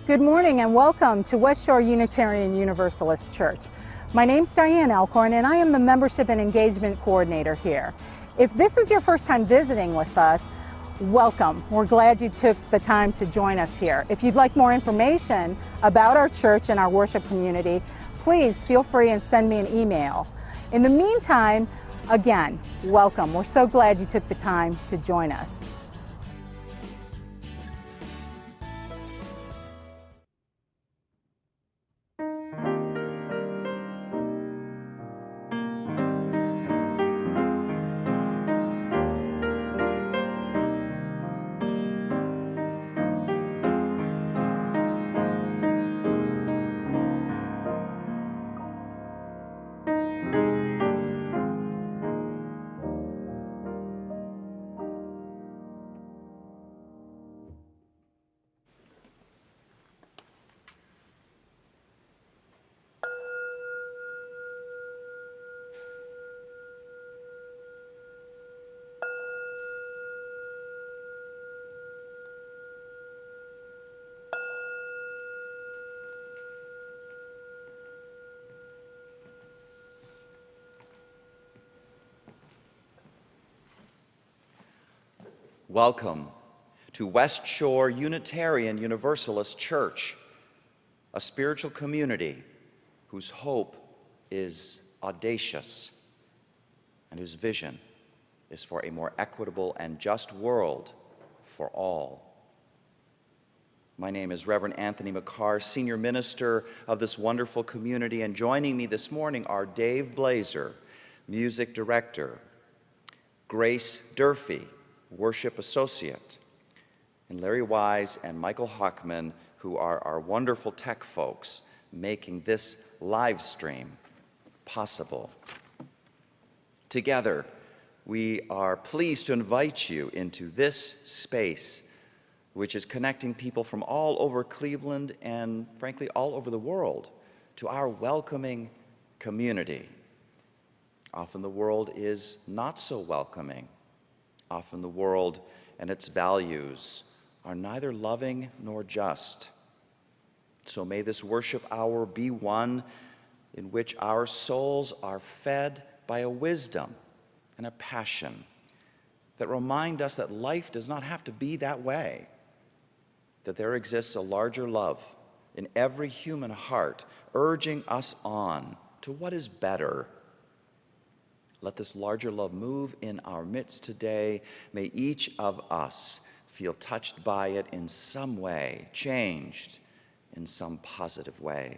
Good morning and welcome to West Shore Unitarian Universalist Church. My name's Diane Alcorn and I am the Membership and Engagement Coordinator here. If this is your first time visiting with us, welcome. We're glad you took the time to join us here. If you'd like more information about our church and our worship community, please feel free and send me an email. In the meantime, again, welcome. We're so glad you took the time to join us. Welcome to West Shore Unitarian Universalist Church, a spiritual community whose hope is audacious and whose vision is for a more equitable and just world for all. My name is Reverend Anthony McCarr, Senior Minister of this wonderful community, and joining me this morning are Dave Blazer, Music Director, Grace Durfee, Worship Associate, and Larry Wise and Michael Hockman, who are our wonderful tech folks making this live stream possible. Together, we are pleased to invite you into this space, which is connecting people from all over Cleveland and, frankly, all over the world to our welcoming community. Often the world is not so welcoming. Often the world and its values are neither loving nor just. So may this worship hour be one in which our souls are fed by a wisdom and a passion that remind us that life does not have to be that way, that there exists a larger love in every human heart, urging us on to what is better. Let this larger love move in our midst today. May each of us feel touched by it in some way, changed in some positive way.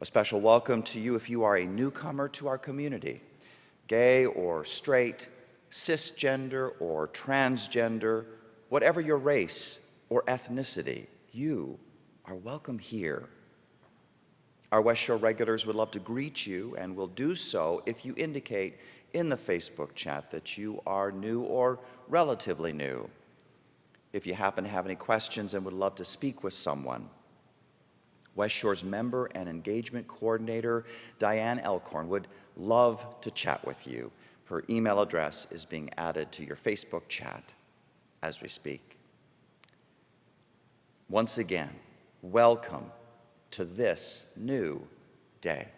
A special welcome to you if you are a newcomer to our community, gay or straight, cisgender or transgender, whatever your race or ethnicity, you are welcome here. Our West Shore regulars would love to greet you and will do so if you indicate in the Facebook chat that you are new or relatively new. If you happen to have any questions and would love to speak with someone, West Shore's Member and Engagement Coordinator, Diane Alcorn, would love to chat with you. Her email address is being added to your Facebook chat as we speak. Once again, welcome to this new day.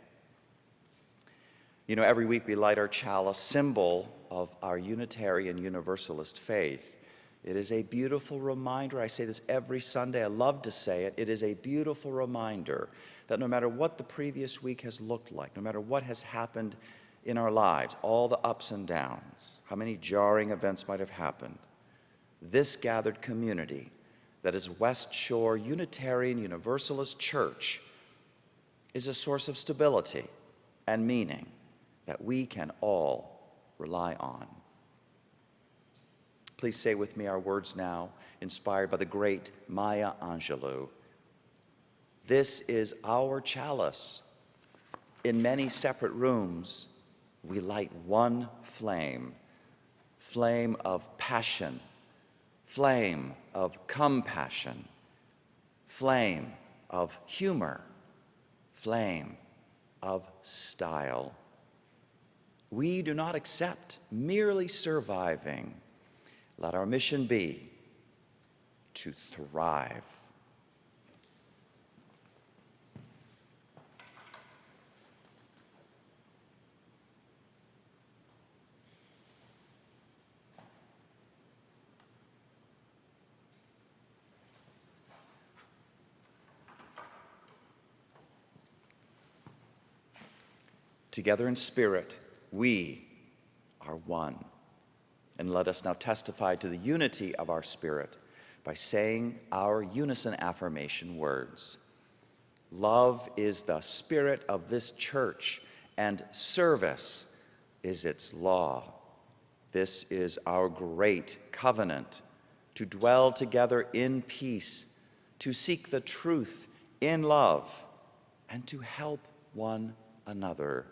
You know, every week we light our chalice, symbol of our Unitarian Universalist faith. It is a beautiful reminder. I say this every Sunday. I love to say it. It is a beautiful reminder that no matter what the previous week has looked like, no matter what has happened in our lives, all the ups and downs, how many jarring events might have happened, this gathered community that is West Shore Unitarian Universalist Church is a source of stability and meaning that we can all rely on. Please say with me our words now, inspired by the great Maya Angelou. This is our chalice. In many separate rooms, we light one flame, flame of passion, flame of compassion, flame of humor, flame of style. We do not accept merely surviving. Let our mission be to thrive. Together in spirit, we are one. And let us now testify to the unity of our spirit by saying our unison affirmation words. Love is the spirit of this church, and service is its law. This is our great covenant, to dwell together in peace, to seek the truth in love, and to help one another.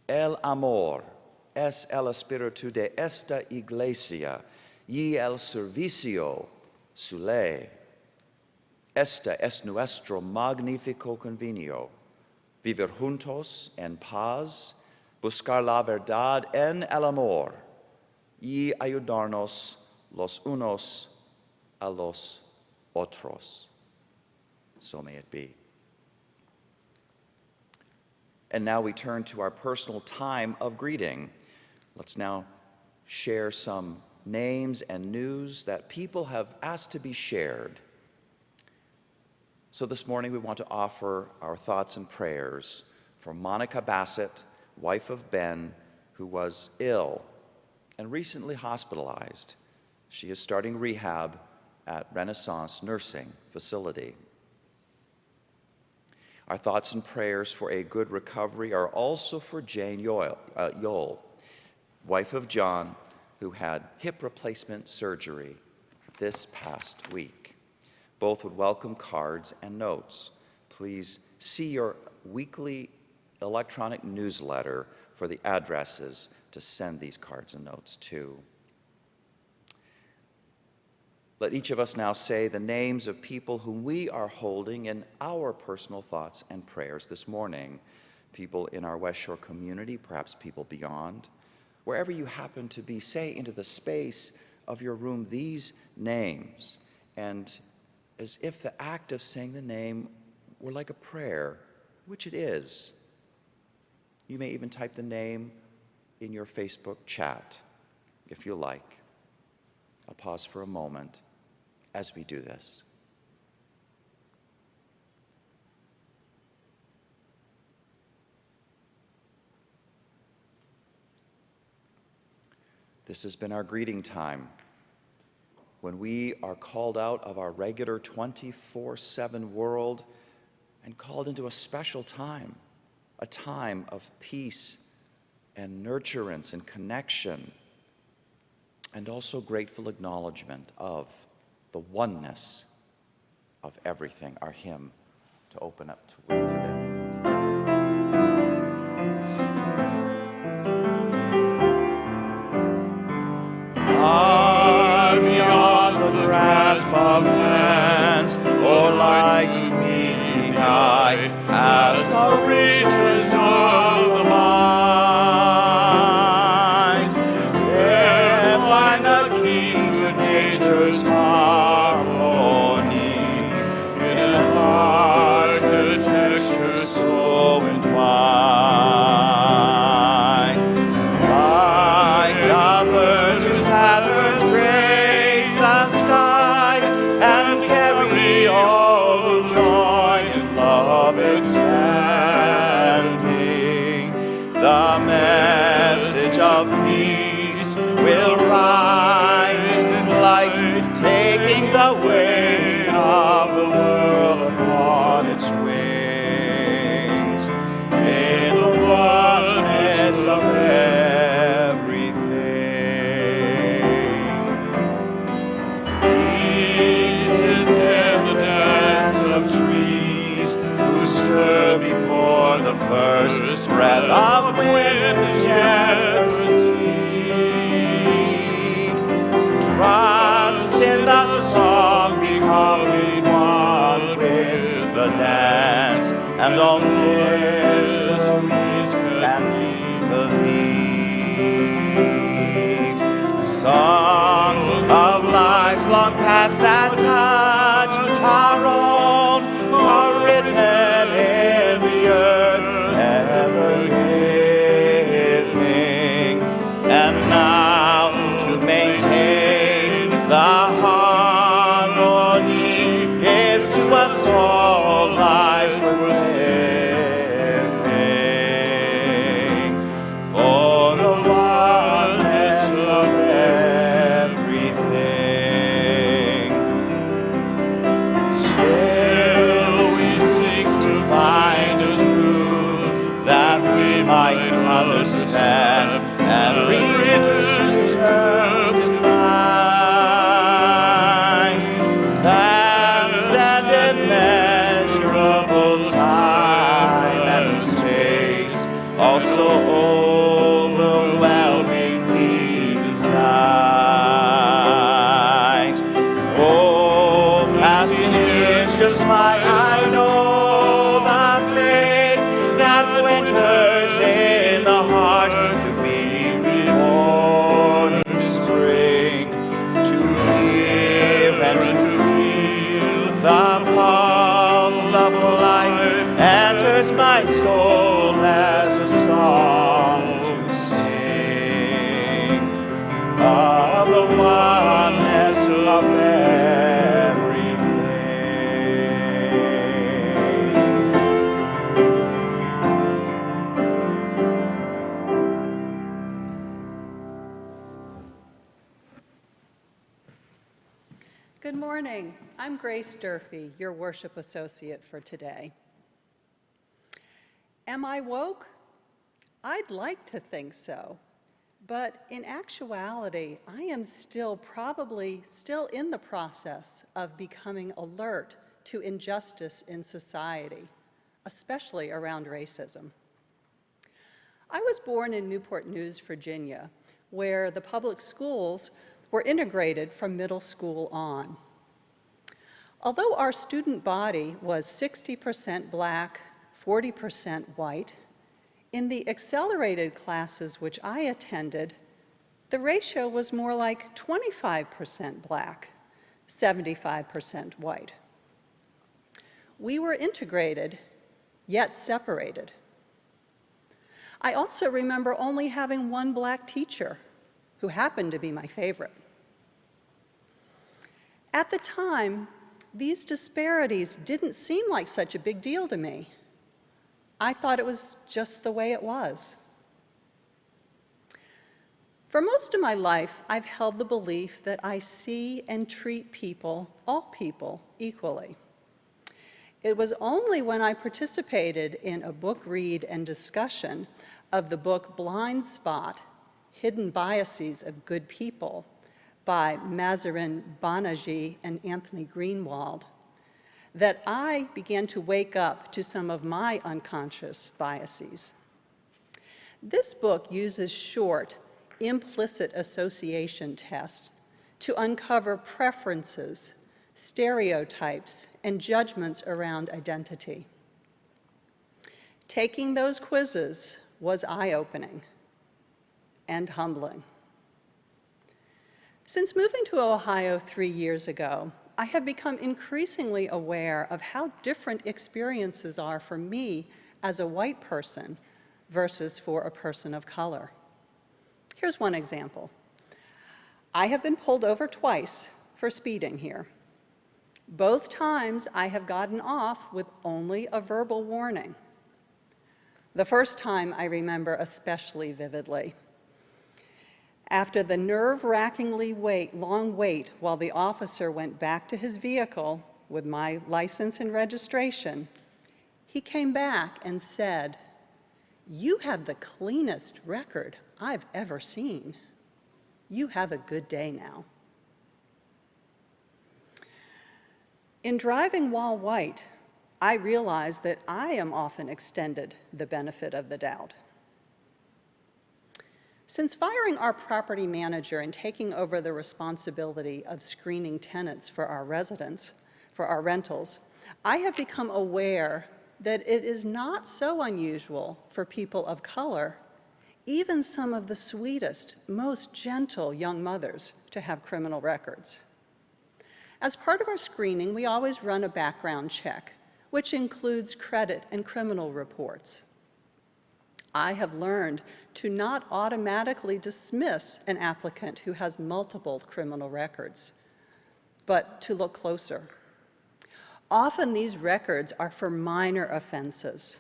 El amor es el espíritu de esta iglesia y el servicio su ley. Este es nuestro magnífico convenio, vivir juntos en paz, buscar la verdad en el amor y ayudarnos los unos a los otros. So may it be. And now we turn to our personal time of greeting. Let's now share some names and news that people have asked to be shared. So this morning we want to offer our thoughts and prayers for Monica Bassett, wife of Ben, who was ill and recently hospitalized. She is starting rehab at Renaissance Nursing Facility. Our thoughts and prayers for a good recovery are also for Jane Yole, wife of John, who had hip replacement surgery this past week. Both would welcome cards and notes. Please see your weekly electronic newsletter for the addresses to send these cards and notes to. Let each of us now say the names of people whom we are holding in our personal thoughts and prayers this morning. People in our West Shore community, perhaps people beyond. Wherever you happen to be, say into the space of your room these names. And as if the act of saying the name were like a prayer, which it is. You may even type the name in your Facebook chat, if you like. I'll pause for a moment as we do this. This has been our greeting time, when we are called out of our regular 24/7 world and called into a special time, a time of peace and nurturance and connection, and also grateful acknowledgement of the oneness of everything. Our hymn to open up to with today. Far beyond the grasp of hands, or light to meet the eye, as the reaches of the mind. There find the key to nature's harmony, in an architecture so entwined. Like the birds whose patterns grace the sky and carry all who join in love expanding, the message of peace will rise in flight, taking the weight of the world upon its wings, in the oneness of everything. Peace is in the dance of trees who stir before the first breath of wind is yet received. Trust in the song, becoming one with the dance, and all mysteries can be believed. Songs of lives long past that touch our own are written in the earth, ever giving, and now to maintain the harmony gives to us all lives worth living. passing years, just like I know the faith that winters in the heart to be reborn in spring, to hear and to feel the pulse of life enters my soul as a song to sing of the oneness of everything. Good morning. I'm Grace Durfee, your worship associate for today. Am I woke? I'd like to think so. But in actuality, I am probably still in the process of becoming alert to injustice in society, especially around racism. I was born in Newport News, Virginia, where the public schools were integrated from middle school on. Although our student body was 60% Black, 40% white, in the accelerated classes which I attended, the ratio was more like 25% Black, 75% white. We were integrated, yet separated. I also remember only having one Black teacher, who happened to be my favorite. At the time, these disparities didn't seem like such a big deal to me. I thought it was just the way it was. For most of my life, I've held the belief that I see and treat people, all people, equally. It was only when I participated in a book read and discussion of the book Blind Spot, Hidden Biases of Good People by Mazarin Banaji and Anthony Greenwald that I began to wake up to some of my unconscious biases. This book uses short, implicit association tests to uncover preferences, stereotypes, and judgments around identity. Taking those quizzes was eye-opening and humbling. Since moving to Ohio 3 years ago, I have become increasingly aware of how different experiences are for me as a white person versus for a person of color. Here's one example. I have been pulled over twice for speeding here. Both times I have gotten off with only a verbal warning. The first time I remember especially vividly. After the nerve-wrackingly long wait while the officer went back to his vehicle with my license and registration, he came back and said, "You have the cleanest record I've ever seen. You have a good day now." In driving while white, I realize that I am often extended the benefit of the doubt. Since firing our property manager and taking over the responsibility of screening tenants for our rentals, I have become aware that it is not so unusual for people of color, even some of the sweetest, most gentle young mothers, to have criminal records. As part of our screening, we always run a background check, which includes credit and criminal reports. I have learned to not automatically dismiss an applicant who has multiple criminal records, but to look closer. Often these records are for minor offenses,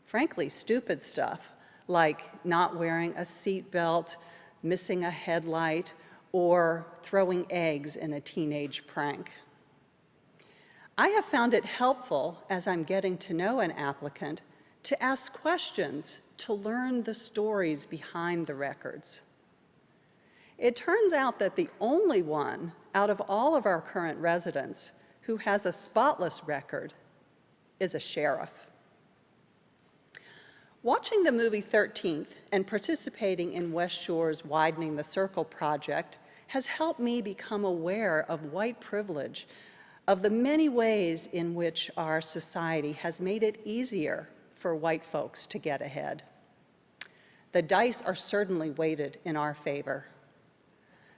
frankly, stupid stuff, like not wearing a seatbelt, missing a headlight, or throwing eggs in a teenage prank. I have found it helpful, as I'm getting to know an applicant, to ask questions to learn the stories behind the records. It turns out that the only one out of all of our current residents who has a spotless record is a sheriff. Watching the movie 13th and participating in West Shore's Widening the Circle project has helped me become aware of white privilege of the many ways in which our society has made it easier for white folks to get ahead. The dice are certainly weighted in our favor.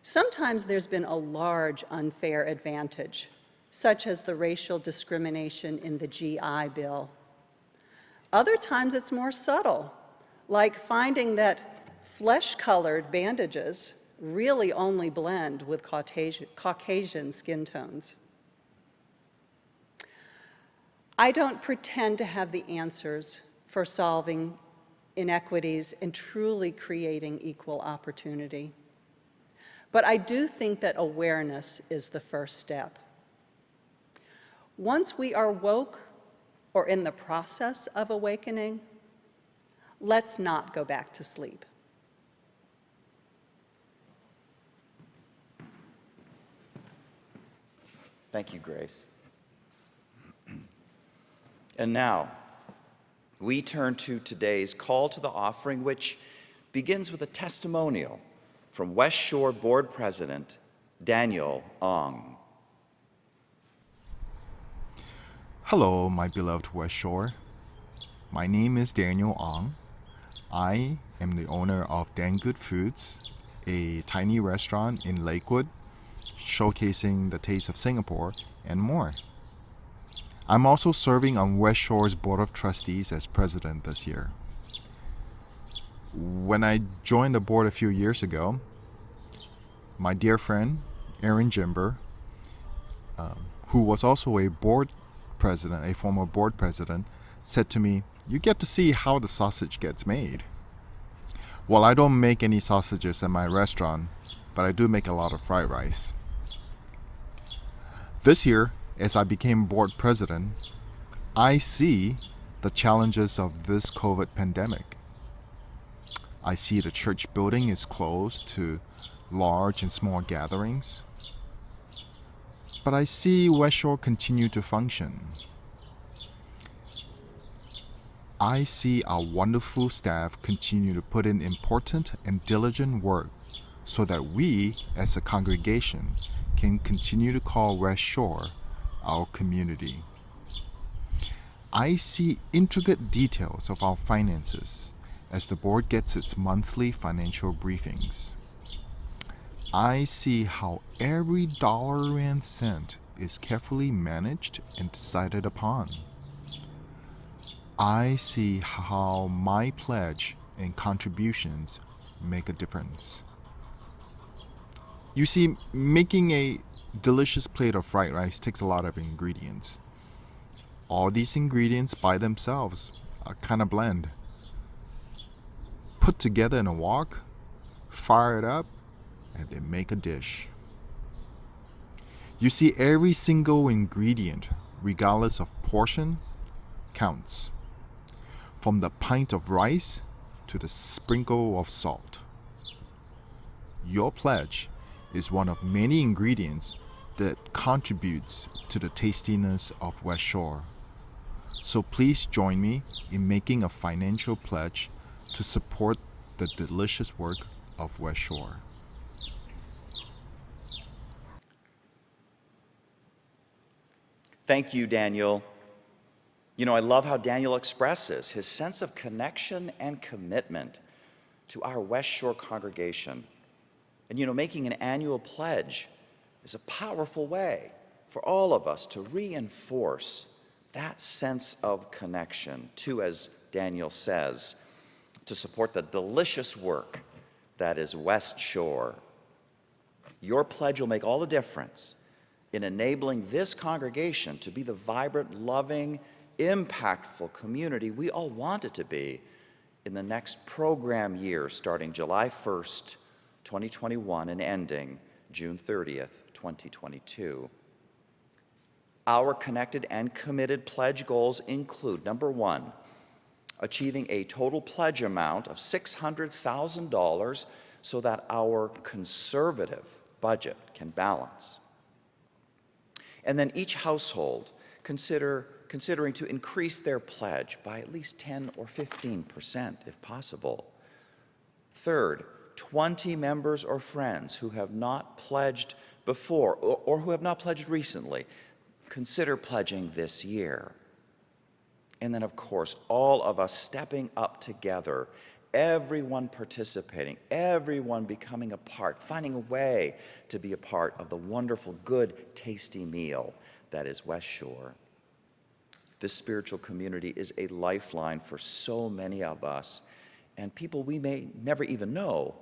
Sometimes there's been a large unfair advantage, such as the racial discrimination in the GI Bill. Other times it's more subtle, like finding that flesh-colored bandages really only blend with Caucasian skin tones. I don't pretend to have the answers for solving inequities and truly creating equal opportunity. But I do think that awareness is the first step. Once we are woke or in the process of awakening, let's not go back to sleep. Thank you, Grace. And now, we turn to today's call to the offering, which begins with a testimonial from West Shore Board President Daniel Ong. Hello, my beloved West Shore. My name is Daniel Ong. I am the owner of Dan Good Foods, a tiny restaurant in Lakewood, showcasing the taste of Singapore and more. I'm also serving on West Shore's Board of Trustees as president this year. When I joined the board a few years ago, my dear friend, Aaron Jimber, who was also a former board president, said to me, "You get to see how the sausage gets made." Well, I don't make any sausages at my restaurant, but I do make a lot of fried rice. This year, as I became board president, I see the challenges of this COVID pandemic. I see the church building is closed to large and small gatherings, but I see West Shore continue to function. I see our wonderful staff continue to put in important and diligent work so that we, as a congregation, can continue to call West Shore our community. I see intricate details of our finances as the board gets its monthly financial briefings. I see how every dollar and cent is carefully managed and decided upon. I see how my pledge and contributions make a difference. You see, making a delicious plate of fried rice takes a lot of ingredients. All these ingredients by themselves are kind of bland. Put together in a wok, fire it up, and they make a dish. You see, every single ingredient, regardless of portion, counts. From the pint of rice to the sprinkle of salt. Your pledge is one of many ingredients that contributes to the tastiness of West Shore. So please join me in making a financial pledge to support the delicious work of West Shore. Thank you, Daniel. You know, I love how Daniel expresses his sense of connection and commitment to our West Shore congregation. And you know, making an annual pledge is a powerful way for all of us to reinforce that sense of connection to, as Daniel says, to support the delicious work that is West Shore. Your pledge will make all the difference in enabling this congregation to be the vibrant, loving, impactful community we all want it to be in the next program year starting July 1st, 2021 and ending June 30th, 2022. Our connected and committed pledge goals include, number one, achieving a total pledge amount of $600,000 so that our conservative budget can balance. And then each household considering to increase their pledge by at least 10 or 15% if possible. Third, 20 members or friends who have not pledged before or who have not pledged recently consider pledging this year. And then, of course, all of us stepping up together, everyone participating, everyone becoming a part, finding a way to be a part of the wonderful, good, tasty meal that is West Shore. This spiritual community is a lifeline for so many of us, and people we may never even know.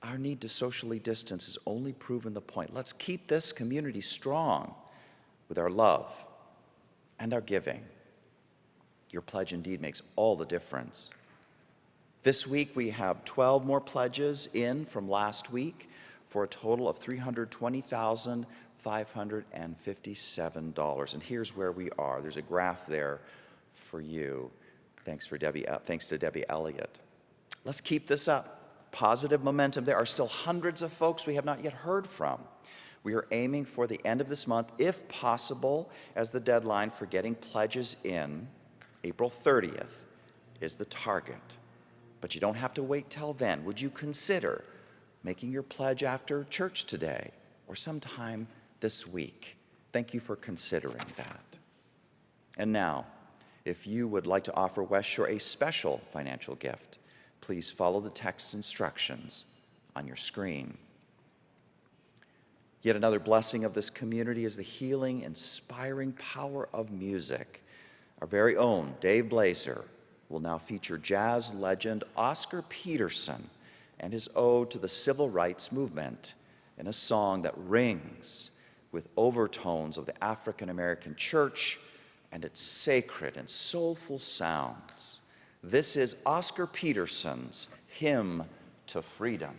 Our need to socially distance has only proven the point. Let's keep this community strong with our love and our giving. Your pledge indeed makes all the difference. This week we have 12 more pledges in from last week for a total of $320,557. And here's where we are. There's a graph there for you. Thanks to Debbie Elliott. Let's keep this up. Positive momentum. There are still hundreds of folks we have not yet heard from. We are aiming for the end of this month, if possible, as the deadline for getting pledges in. April 30th is the target. But you don't have to wait till then. Would you consider making your pledge after church today or sometime this week? Thank you for considering that. And now, if you would like to offer West Shore a special financial gift, please follow the text instructions on your screen. Yet another blessing of this community is the healing, inspiring power of music. Our very own Dave Blazer will now feature jazz legend Oscar Peterson and his ode to the civil rights movement in a song that rings with overtones of the African American church and its sacred and soulful sounds. This is Oscar Peterson's Hymn to Freedom.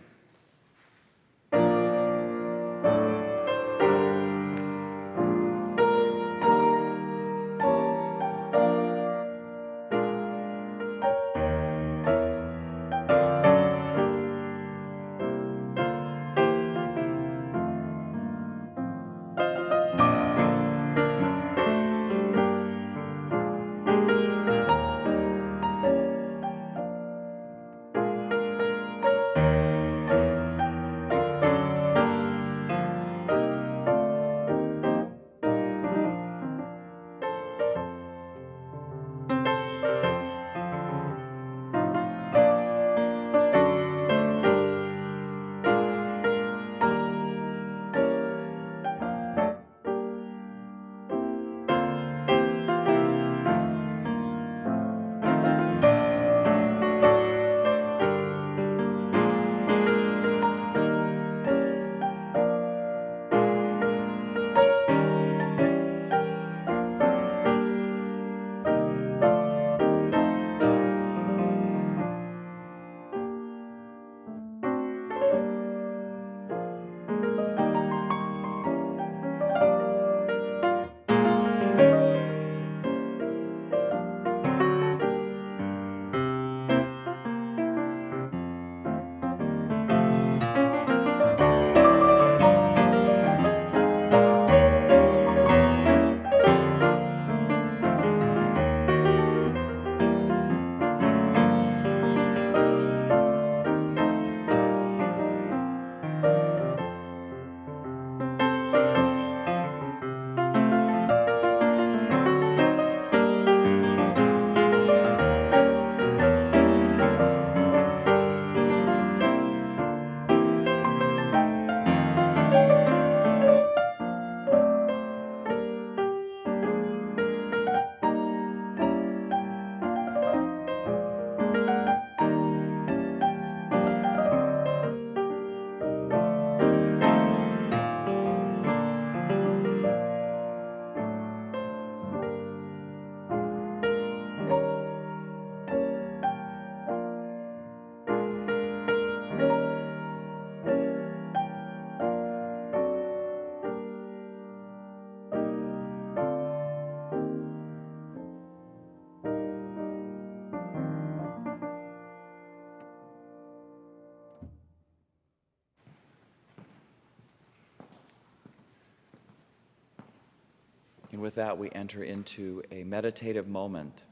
And with that, we enter into a meditative moment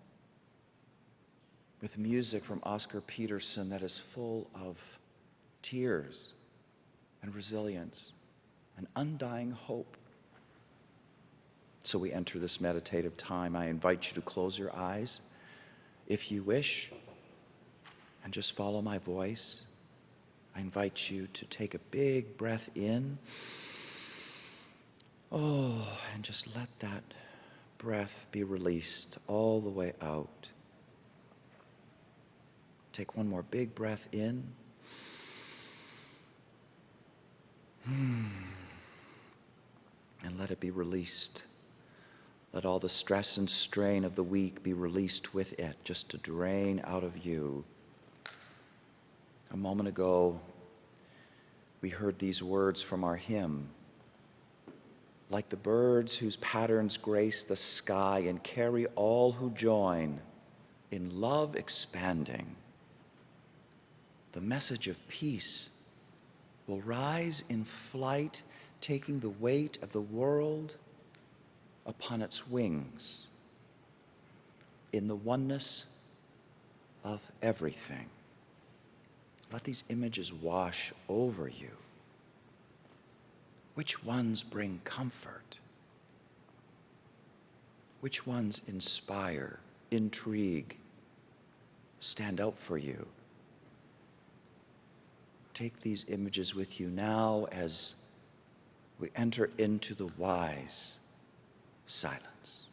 with music from Oscar Peterson that is full of tears and resilience and undying hope. So we enter this meditative time. I invite you to close your eyes, if you wish, and just follow my voice. I invite you to take a big breath in. Oh, and just let that breath be released all the way out. Take one more big breath in. And let it be released. Let all the stress and strain of the week be released with it, just to drain out of you. A moment ago, we heard these words from our hymn. Like the birds whose patterns grace the sky and carry all who join in love expanding, the message of peace will rise in flight, taking the weight of the world upon its wings, in the oneness of everything. Let these images wash over you. Which ones bring comfort? Which ones inspire, intrigue, stand out for you? Take these images with you now as we enter into the wise silence.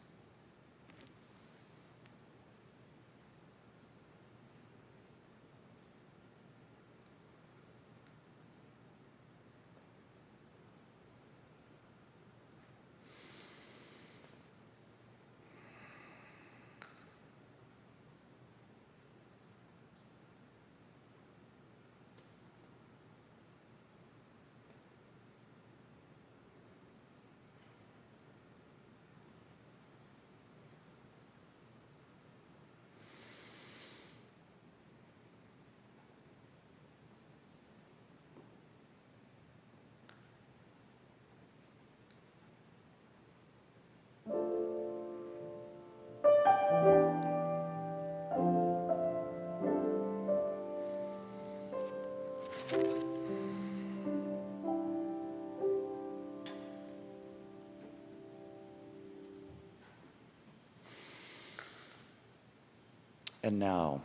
And now,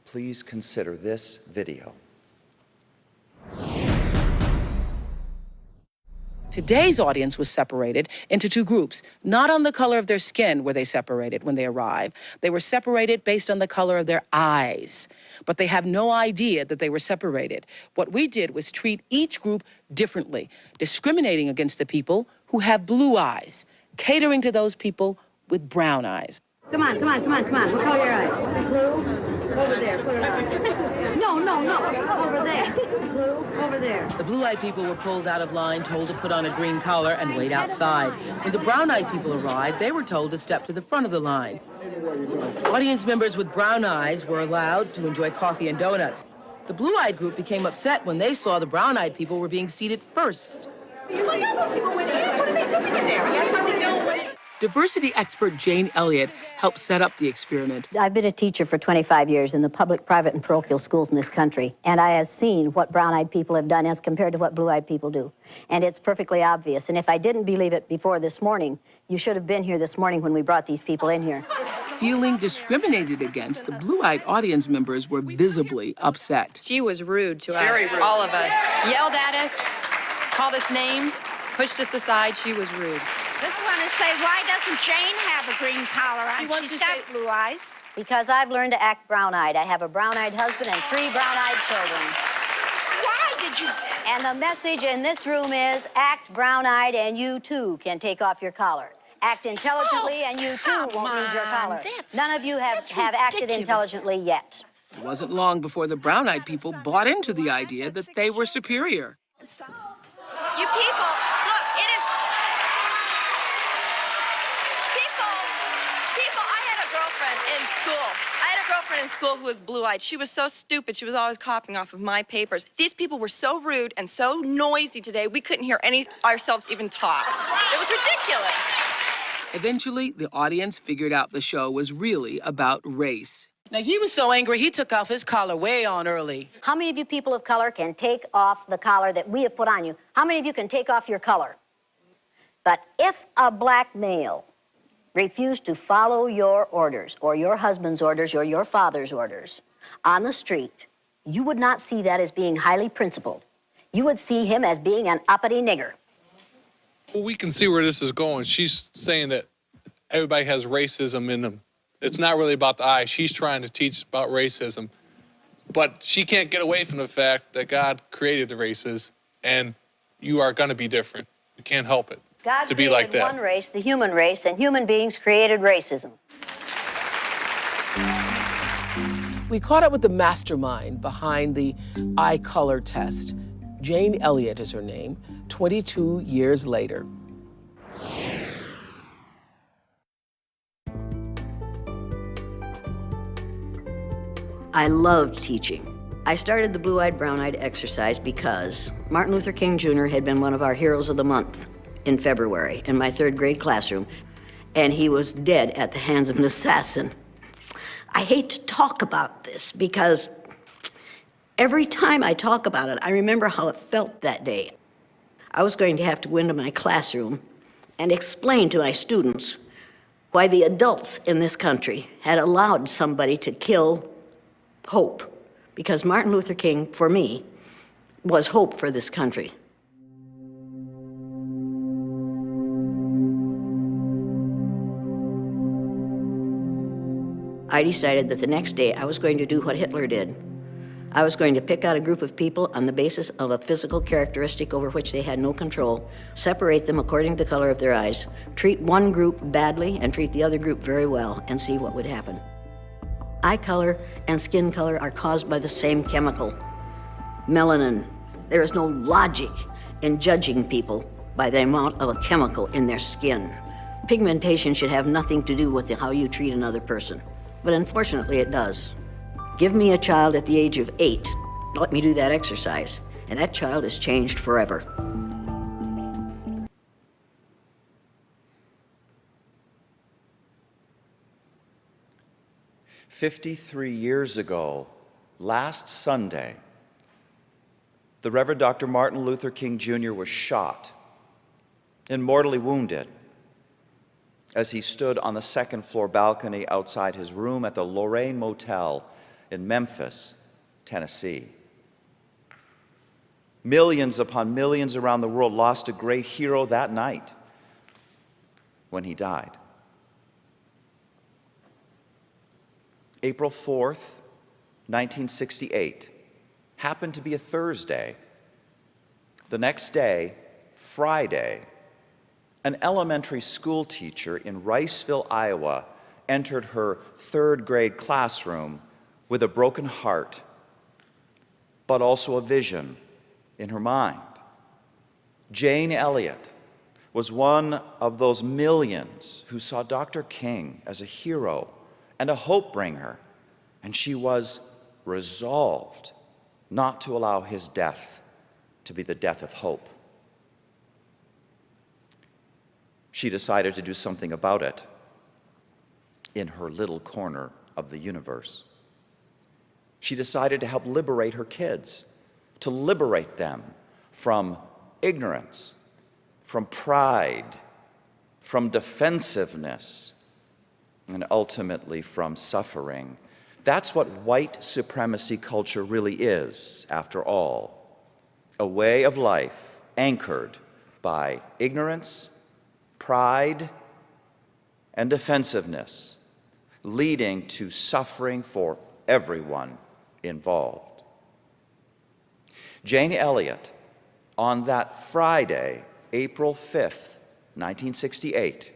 please consider this video. Today's audience was separated into two groups. Not on the color of their skin were they separated when they arrived. They were separated based on the color of their eyes. But they have no idea that they were separated. What we did was treat each group differently, discriminating against the people who have blue eyes, catering to those people with brown eyes. Come on, come on, come on, come on. What color are your eyes? Blue? Over there. Put it up. No, no, no. Over there. Blue? Over there. The blue-eyed people were pulled out of line, told to put on a green collar and wait outside. When the brown-eyed people arrived, they were told to step to the front of the line. Audience members with brown eyes were allowed to enjoy coffee and donuts. The blue-eyed group became upset when they saw the brown-eyed people were being seated first. Look at those people went in. What are they doing in there? That's what they know. Diversity expert Jane Elliott helped set up the experiment. I've been a teacher for 25 years in the public, private, and parochial schools in this country, and I have seen what brown-eyed people have done as compared to what blue-eyed people do. And it's perfectly obvious. And if I didn't believe it before this morning, you should have been here this morning when we brought these people in here. Feeling discriminated against, the blue-eyed audience members were visibly upset. She was rude to us, all of us. Yelled at us, called us names, pushed us aside. She was rude. Just want to say, why doesn't Jane have a green collar on? She's got blue eyes. Because I've learned to act brown-eyed. I have a brown-eyed husband and 3 brown-eyed children. Why did you? And the message in this room is, act brown-eyed and you too can take off your collar. Act intelligently and you too won't need your collar. None of you have acted intelligently yet. It wasn't long before the brown-eyed people bought into the idea that they were superior. You people, look, it is... People, I had a girlfriend in school who was blue-eyed. She was so stupid. She was always copying off of my papers. These people were so rude and so noisy today, we couldn't hear ourselves even talk. It was ridiculous. Eventually, the audience figured out the show was really about race. Now, he was so angry, he took off his collar way on early. How many of you people of color can take off the collar that we have put on you? How many of you can take off your color? But if a black male refused to follow your orders, or your husband's orders, or your father's orders on the street, you would not see that as being highly principled. You would see him as being an uppity nigger. Well, we can see where this is going. She's saying that everybody has racism in them. It's not really about the eye. She's trying to teach about racism. But she can't get away from the fact that God created the races, and you are going to be different. You can't help it. God to be like that. One race, the human race, and human beings created racism. We caught up with the mastermind behind the eye color test. Jane Elliott is her name, 22 years later. I loved teaching. I started the blue-eyed, brown-eyed exercise because Martin Luther King Jr. had been one of our heroes of the month in February in my third grade classroom, and he was dead at the hands of an assassin. I hate to talk about this because every time I talk about it, I remember how it felt that day. I was going to have to go into my classroom and explain to my students why the adults in this country had allowed somebody to kill hope, because Martin Luther King, for me, was hope for this country. I decided that the next day I was going to do what Hitler did. I was going to pick out a group of people on the basis of a physical characteristic over which they had no control, separate them according to the color of their eyes, treat one group badly and treat the other group very well, and see what would happen. Eye color and skin color are caused by the same chemical, melanin. There is no logic in judging people by the amount of a chemical in their skin. Pigmentation should have nothing to do with how you treat another person, but unfortunately it does. Give me a child at the age of 8, let me do that exercise, and that child is changed forever. "53 years ago, last Sunday, the Reverend Dr. Martin Luther King Jr. was shot and mortally wounded as he stood on the second-floor balcony outside his room at the Lorraine Motel in Memphis, Tennessee. Millions upon millions around the world lost a great hero that night when he died. April 4th, 1968, happened to be a Thursday. The next day, Friday, an elementary school teacher in Riceville, Iowa, entered her third grade classroom with a broken heart, but also a vision in her mind. Jane Elliott was one of those millions who saw Dr. King as a hero and a hope bringer, and she was resolved not to allow his death to be the death of hope. She decided to do something about it in her little corner of the universe. She decided to help liberate her kids, to liberate them from ignorance, from pride, from defensiveness, and ultimately from suffering. That's what white supremacy culture really is, after all. A way of life anchored by ignorance, pride, and defensiveness, leading to suffering for everyone involved. Jane Elliott, on that Friday, April 5th, 1968,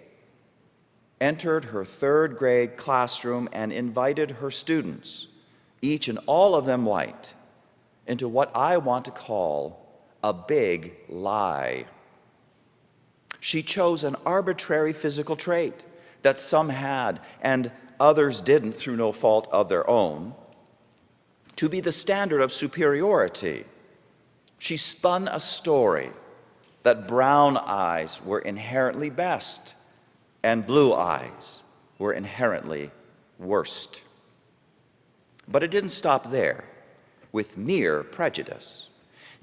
entered her third grade classroom and invited her students, each and all of them white, into what I want to call a big lie. She chose an arbitrary physical trait that some had and others didn't through no fault of their own to be the standard of superiority. She spun a story that brown eyes were inherently best and blue eyes were inherently worst. But it didn't stop there with mere prejudice.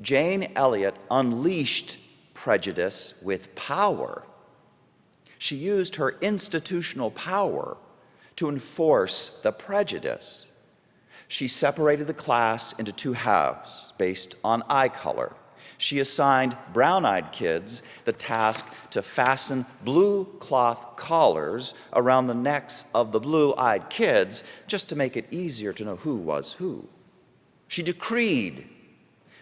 Jane Elliott unleashed prejudice with power She used her institutional power to enforce the prejudice. She separated the class into two halves based on eye color. She assigned brown-eyed kids the task to fasten blue cloth collars around the necks of the blue-eyed kids just to make it easier to know who was who. She decreed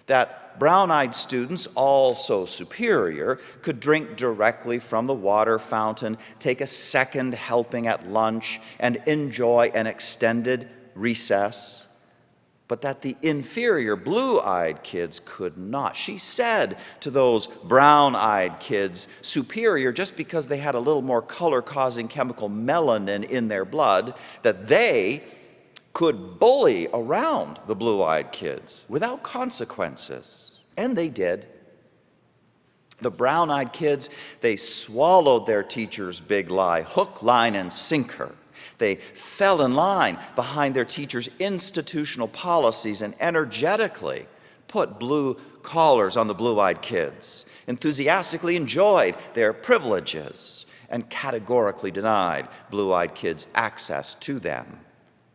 that brown-eyed students, also superior, could drink directly from the water fountain, take a second helping at lunch, and enjoy an extended recess, but that the inferior blue-eyed kids could not. She said to those brown-eyed kids, superior just because they had a little more color-causing chemical melanin in their blood, that they could bully around the blue-eyed kids without consequences. And they did. The brown-eyed kids, they swallowed their teacher's big lie, hook, line, and sinker. They fell in line behind their teacher's institutional policies and energetically put blue collars on the blue-eyed kids, enthusiastically enjoyed their privileges, and categorically denied blue-eyed kids access to them.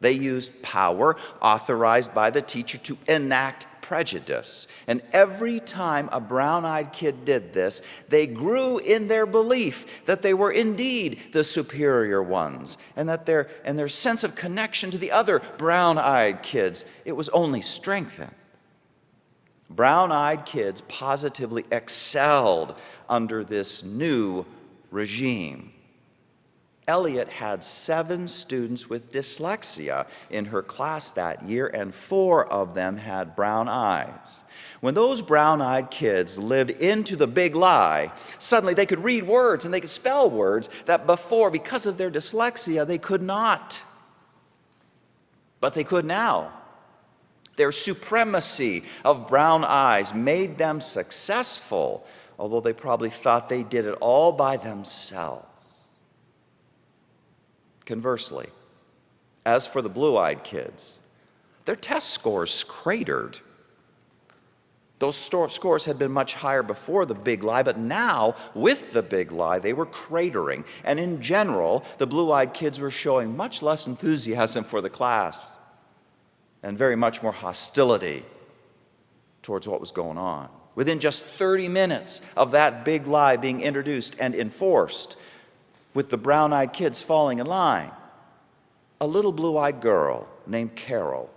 They used power authorized by the teacher to enact prejudice. And every time a brown-eyed kid did this, they grew in their belief that they were indeed the superior ones, and that their sense of connection to the other brown-eyed kids, it was only strengthened. Brown-eyed kids positively excelled under this new regime. Elliot had 7 students with dyslexia in her class that year, and 4 of them had brown eyes. When those brown-eyed kids lived into the big lie, suddenly they could read words and they could spell words that before, because of their dyslexia, they could not. But they could now. Their supremacy of brown eyes made them successful, although they probably thought they did it all by themselves. Conversely, as for the blue-eyed kids, their test scores cratered. Those scores had been much higher before the big lie, but now, with the big lie, they were cratering. And in general, the blue-eyed kids were showing much less enthusiasm for the class and very much more hostility towards what was going on. Within just 30 minutes of that big lie being introduced and enforced, with the brown-eyed kids falling in line, a little blue-eyed girl named Carol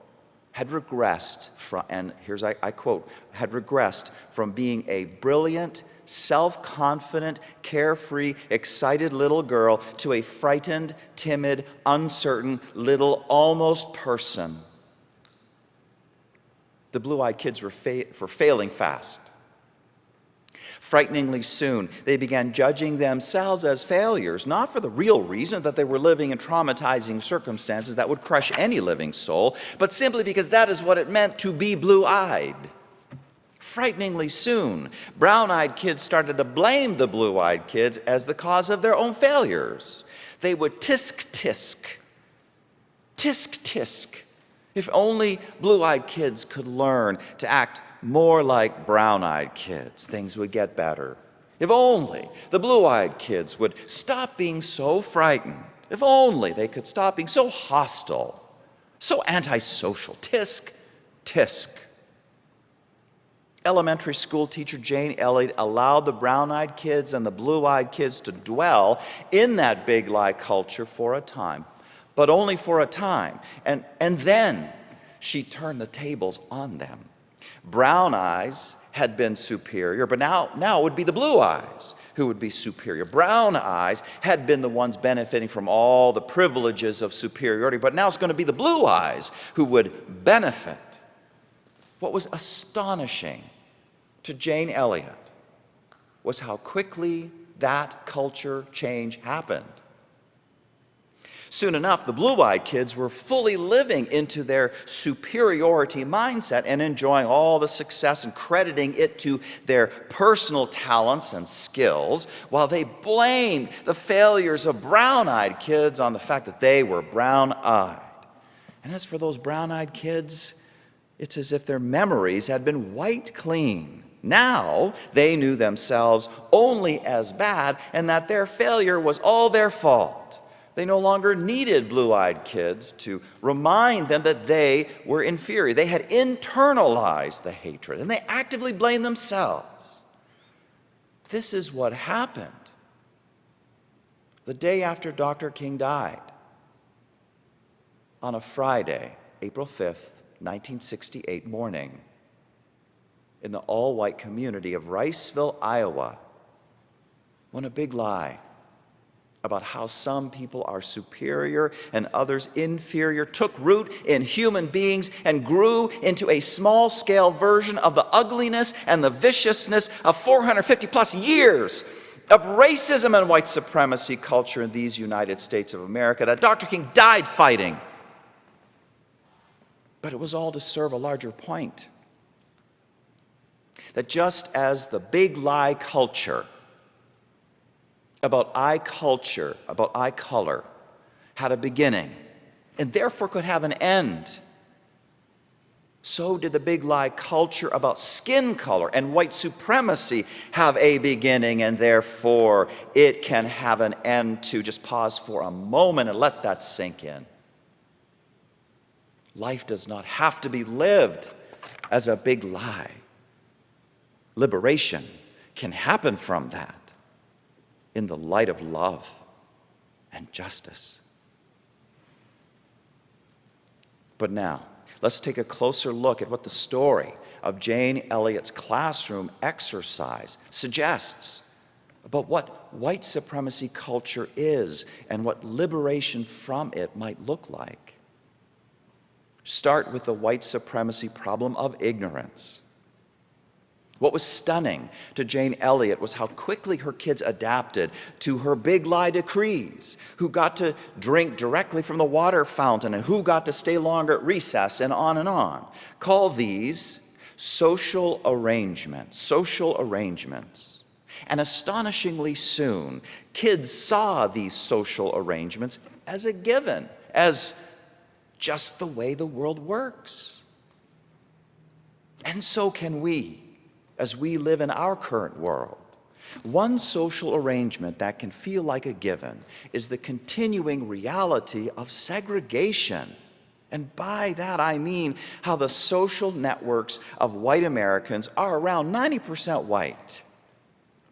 had regressed from, and here's I quote, had regressed from being a brilliant, self-confident, carefree, excited little girl to a frightened, timid, uncertain, little almost person. The blue-eyed kids were failing fast. Frighteningly soon, they began judging themselves as failures, not for the real reason that they were living in traumatizing circumstances that would crush any living soul, but simply because that is what it meant to be blue-eyed. Frighteningly soon, brown-eyed kids started to blame the blue-eyed kids as the cause of their own failures. They would tisk-tisk, tisk-tisk. If only blue-eyed kids could learn to act more like brown-eyed kids, things would get better. If only the blue-eyed kids would stop being so frightened. If only they could stop being so hostile, so antisocial. Tisk, tisk. Elementary school teacher Jane Elliott allowed the brown-eyed kids and the blue-eyed kids to dwell in that big lie culture for a time, but only for a time. And then she turned the tables on them. Brown eyes had been superior, but now it would be the blue eyes who would be superior. Brown eyes had been the ones benefiting from all the privileges of superiority, but now it's going to be the blue eyes who would benefit. What was astonishing to Jane Elliott was how quickly that culture change happened. Soon enough, the blue-eyed kids were fully living into their superiority mindset and enjoying all the success and crediting it to their personal talents and skills, while they blamed the failures of brown-eyed kids on the fact that they were brown-eyed. And as for those brown-eyed kids, it's as if their memories had been wiped clean. Now they knew themselves only as bad and that their failure was all their fault. They no longer needed blue-eyed kids to remind them that they were inferior. They had internalized the hatred and they actively blamed themselves. This is what happened the day after Dr. King died. On a Friday, April 5th, 1968 morning, in the all-white community of Riceville, Iowa, when a big lie about how some people are superior and others inferior took root in human beings and grew into a small-scale version of the ugliness and the viciousness of 450 plus years of racism and white supremacy culture in these United States of America that Dr. King died fighting. But it was all to serve a larger point. That just as the big lie culture about eye color had a beginning and therefore could have an end, so did the big lie culture about skin color and white supremacy have a beginning and therefore it can have an end too. Just pause for a moment and let that sink in. Life does not have to be lived as a big lie. Liberation can happen from that in the light of love and justice. But now, let's take a closer look at what the story of Jane Elliott's classroom exercise suggests about what white supremacy culture is and what liberation from it might look like. Start with the white supremacy problem of ignorance. What was stunning to Jane Elliott was how quickly her kids adapted to her big lie decrees, who got to drink directly from the water fountain and who got to stay longer at recess and on and on. Call these social arrangements. And astonishingly soon, kids saw these social arrangements as a given, as just the way the world works. And so can we, as we live in our current world. One social arrangement that can feel like a given is the continuing reality of segregation. And by that I mean how the social networks of white Americans are around 90% white.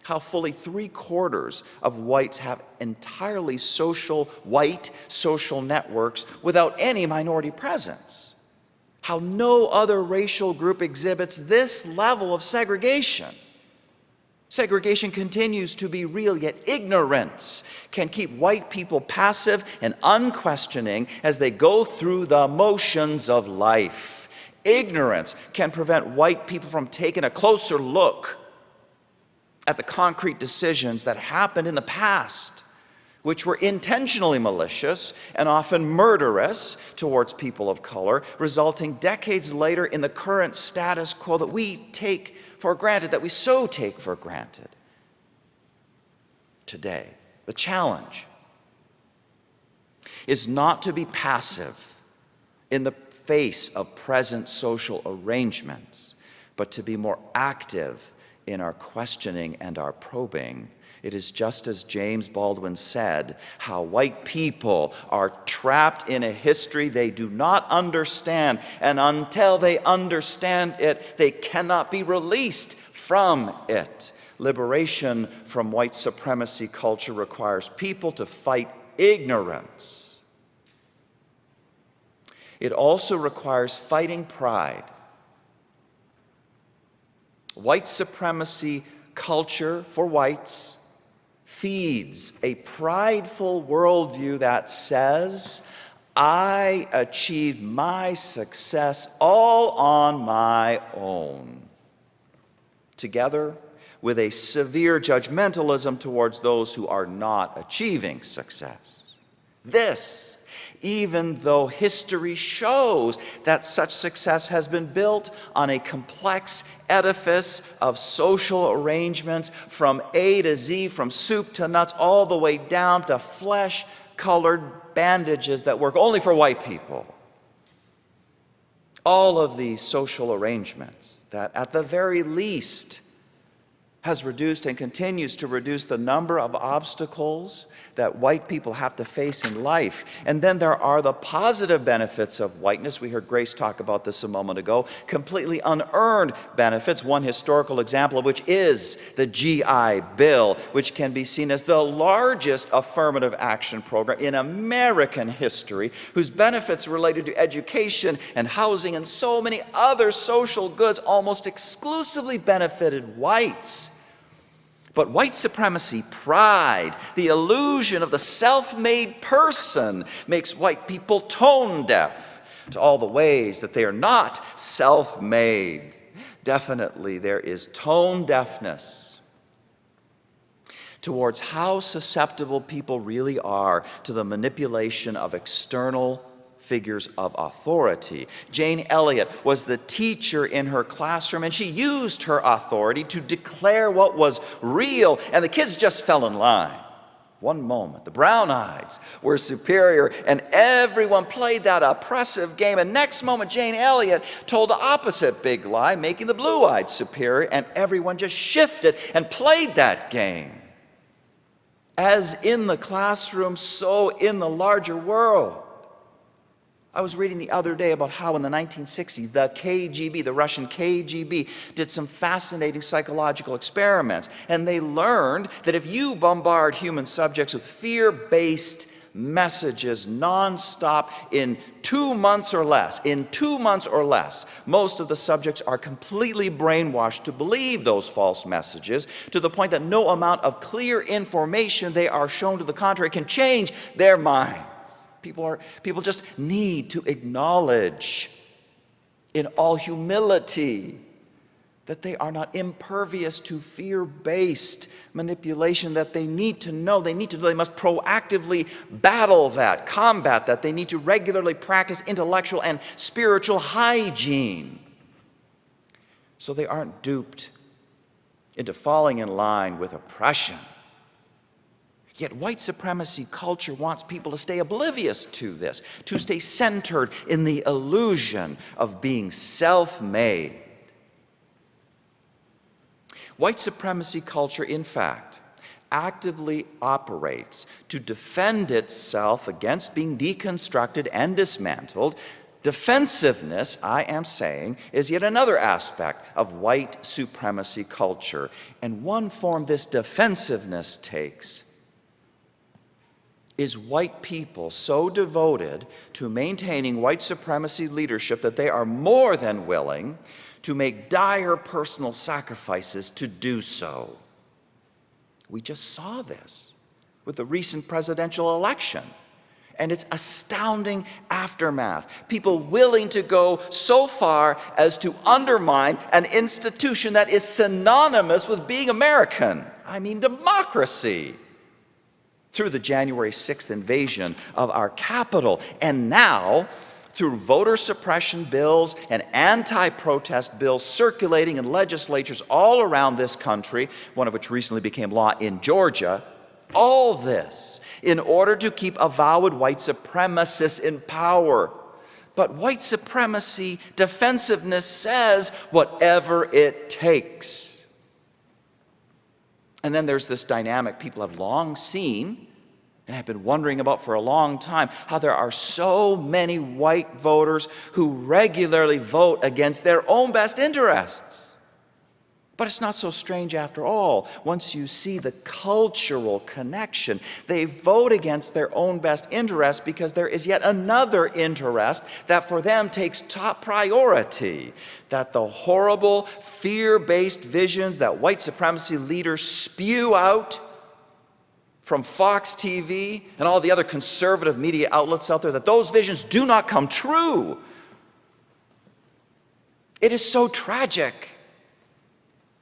How fully 3/4 of whites have entirely white social networks without any minority presence. How no other racial group exhibits this level of segregation. Segregation continues to be real, yet ignorance can keep white people passive and unquestioning as they go through the motions of life. Ignorance can prevent white people from taking a closer look at the concrete decisions that happened in the past, which were intentionally malicious and often murderous towards people of color, resulting decades later in the current status quo that we take for granted, that we so take for granted today. The challenge is not to be passive in the face of present social arrangements, but to be more active in our questioning and our probing. It is just as James Baldwin said, how white people are trapped in a history they do not understand, and until they understand it, they cannot be released from it. Liberation from white supremacy culture requires people to fight ignorance. It also requires fighting pride. White supremacy culture for whites feeds a prideful worldview that says, I achieved my success all on my own, together with a severe judgmentalism towards those who are not achieving success. This, even though history shows that such success has been built on a complex edifice of social arrangements from A to Z, from soup to nuts, all the way down to flesh-colored bandages that work only for white people. All of these social arrangements that, at the very least, has reduced and continues to reduce the number of obstacles that white people have to face in life. And then there are the positive benefits of whiteness. We heard Grace talk about this a moment ago. Completely unearned benefits, one historical example of which is the GI Bill, which can be seen as the largest affirmative action program in American history, whose benefits related to education and housing and so many other social goods almost exclusively benefited whites. But white supremacy, pride, the illusion of the self-made person makes white people tone deaf to all the ways that they are not self-made. Definitely there is tone deafness towards how susceptible people really are to the manipulation of external figures of authority. Jane Elliott was the teacher in her classroom, and she used her authority to declare what was real, and the kids just fell in line. One moment, the brown-eyeds were superior, and everyone played that oppressive game, and next moment, Jane Elliott told the opposite big lie, making the blue-eyed superior, and everyone just shifted and played that game. As in the classroom, so in the larger world. I was reading the other day about how in the 1960s, the KGB, the Russian KGB, did some fascinating psychological experiments. And they learned that if you bombard human subjects with fear-based messages nonstop in 2 months or less, most of the subjects are completely brainwashed to believe those false messages, to the point that no amount of clear information they are shown to the contrary can change their mind. People just need to acknowledge in all humility that they are not impervious to fear-based manipulation, that they need to know, they must proactively battle that, combat that. They need to regularly practice intellectual and spiritual hygiene so they aren't duped into falling in line with oppression. Yet white supremacy culture wants people to stay oblivious to this, to stay centered in the illusion of being self-made. White supremacy culture, in fact, actively operates to defend itself against being deconstructed and dismantled. Defensiveness, I am saying, is yet another aspect of white supremacy culture. And one form this defensiveness takes is white people so devoted to maintaining white supremacy leadership that they are more than willing to make dire personal sacrifices to do so. We just saw this with the recent presidential election and its astounding aftermath. People willing to go so far as to undermine an institution that is synonymous with being American. I mean, democracy. Through the January 6th invasion of our capital, and now through voter suppression bills and anti-protest bills circulating in legislatures all around this country, one of which recently became law in Georgia. All this in order to keep avowed white supremacists in power. But white supremacy defensiveness says whatever it takes. And then there's this dynamic people have long seen and have been wondering about for a long time, how there are so many white voters who regularly vote against their own best interests. But it's not so strange after all. Once you see the cultural connection, they vote against their own best interest because there is yet another interest that for them takes top priority. That the horrible, fear-based visions that white supremacy leaders spew out from Fox TV and all the other conservative media outlets out there, that those visions do not come true. It is so tragic.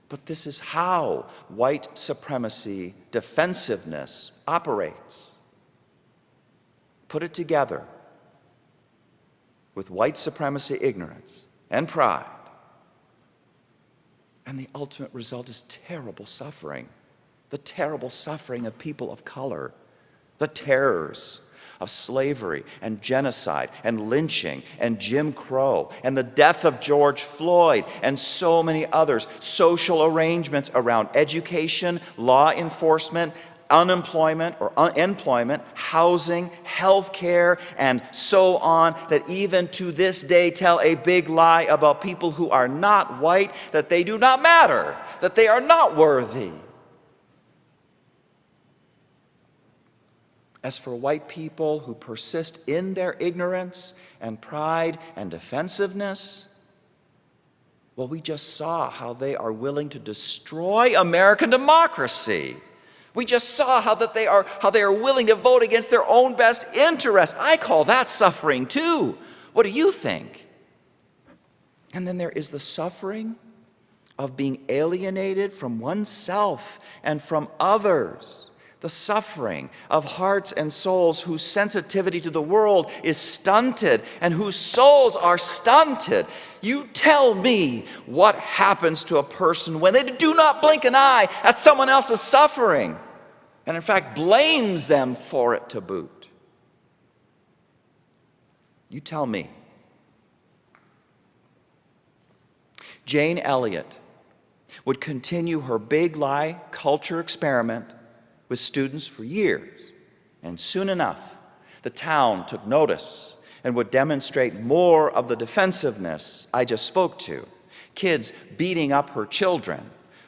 But this is how white supremacy defensiveness operates. Put it together with white supremacy ignorance and pride, and the ultimate result is terrible suffering. The terrible suffering of people of color, the terrors of slavery and genocide and lynching and Jim Crow and the death of George Floyd and so many others, social arrangements around education, law enforcement, unemployment or employment, housing, health care, and so on, that even to this day tell a big lie about people who are not white, that they do not matter, that they are not worthy. As for white people who persist in their ignorance and pride and defensiveness, well, we just saw how they are willing to destroy American democracy. We just saw how they are willing to vote against their own best interest. I call that suffering too. What do you think? And then there is the suffering of being alienated from oneself and from others. The suffering of hearts and souls whose sensitivity to the world is stunted and whose souls are stunted. You tell me what happens to a person when they do not blink an eye at someone else's suffering, and in fact blames them for it to boot. You tell me. Jane Elliott would continue her big lie culture experiment with students for years, and soon enough, the town took notice and would demonstrate more of the defensiveness I just spoke to. Kids beating up her children,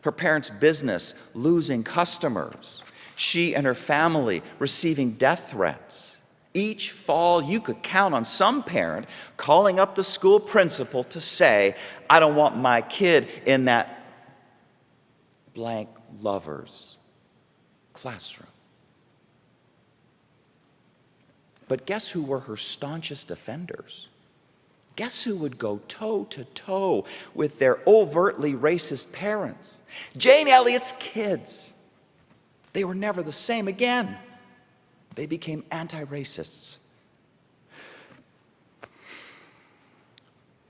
her parents' business losing customers, she and her family receiving death threats. Each fall, you could count on some parent calling up the school principal to say, I don't want my kid in that blank lover's classroom. But guess who were her staunchest defenders? Guess who would go toe to toe with their overtly racist parents? Jane Elliott's kids. They were never the same again. They became anti-racists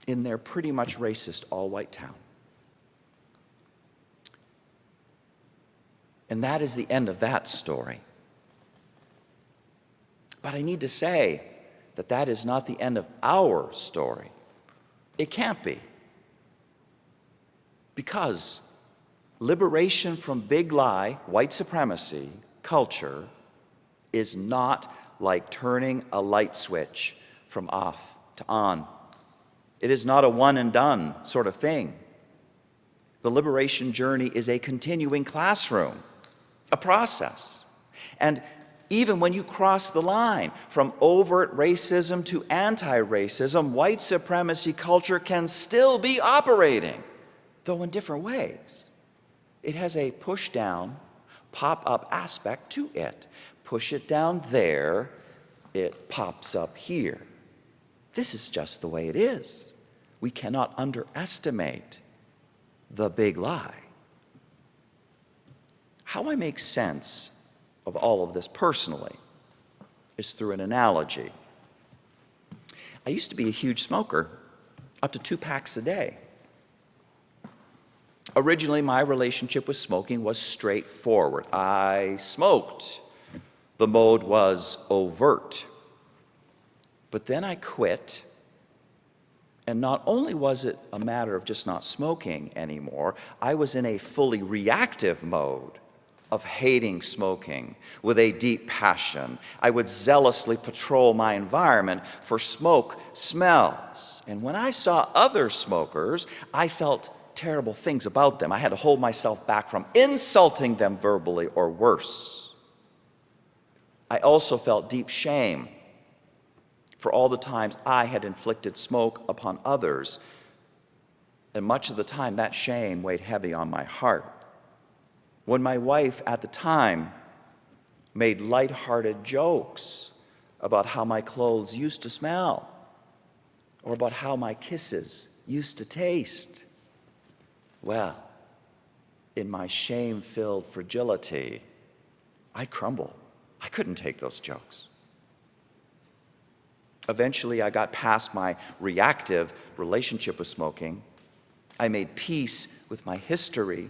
in their pretty much racist all-white town. And that is the end of that story. But I need to say that that is not the end of our story. It can't be. Because liberation from big lie, white supremacy, culture, is not like turning a light switch from off to on. It is not a one and done sort of thing. The liberation journey is a continuing classroom, a process. And even when you cross the line from overt racism to anti-racism, white supremacy culture can still be operating, though in different ways. It has a push-down, pop-up aspect to it. Push it down there, it pops up here. This is just the way it is. We cannot underestimate the big lie. How I make sense of all of this personally is through an analogy. I used to be a huge smoker, up to 2 packs a day. Originally, my relationship with smoking was straightforward. I smoked. The mode was overt. But then I quit, and not only was it a matter of just not smoking anymore, I was in a fully reactive mode of hating smoking with a deep passion. I would zealously patrol my environment for smoke smells. And when I saw other smokers, I felt terrible things about them. I had to hold myself back from insulting them verbally or worse. I also felt deep shame for all the times I had inflicted smoke upon others. And much of the time, that shame weighed heavy on my heart. When my wife at the time made lighthearted jokes about how my clothes used to smell, or about how my kisses used to taste, well, in my shame-filled fragility, I'd crumble. I couldn't take those jokes. Eventually, I got past my reactive relationship with smoking. I made peace with my history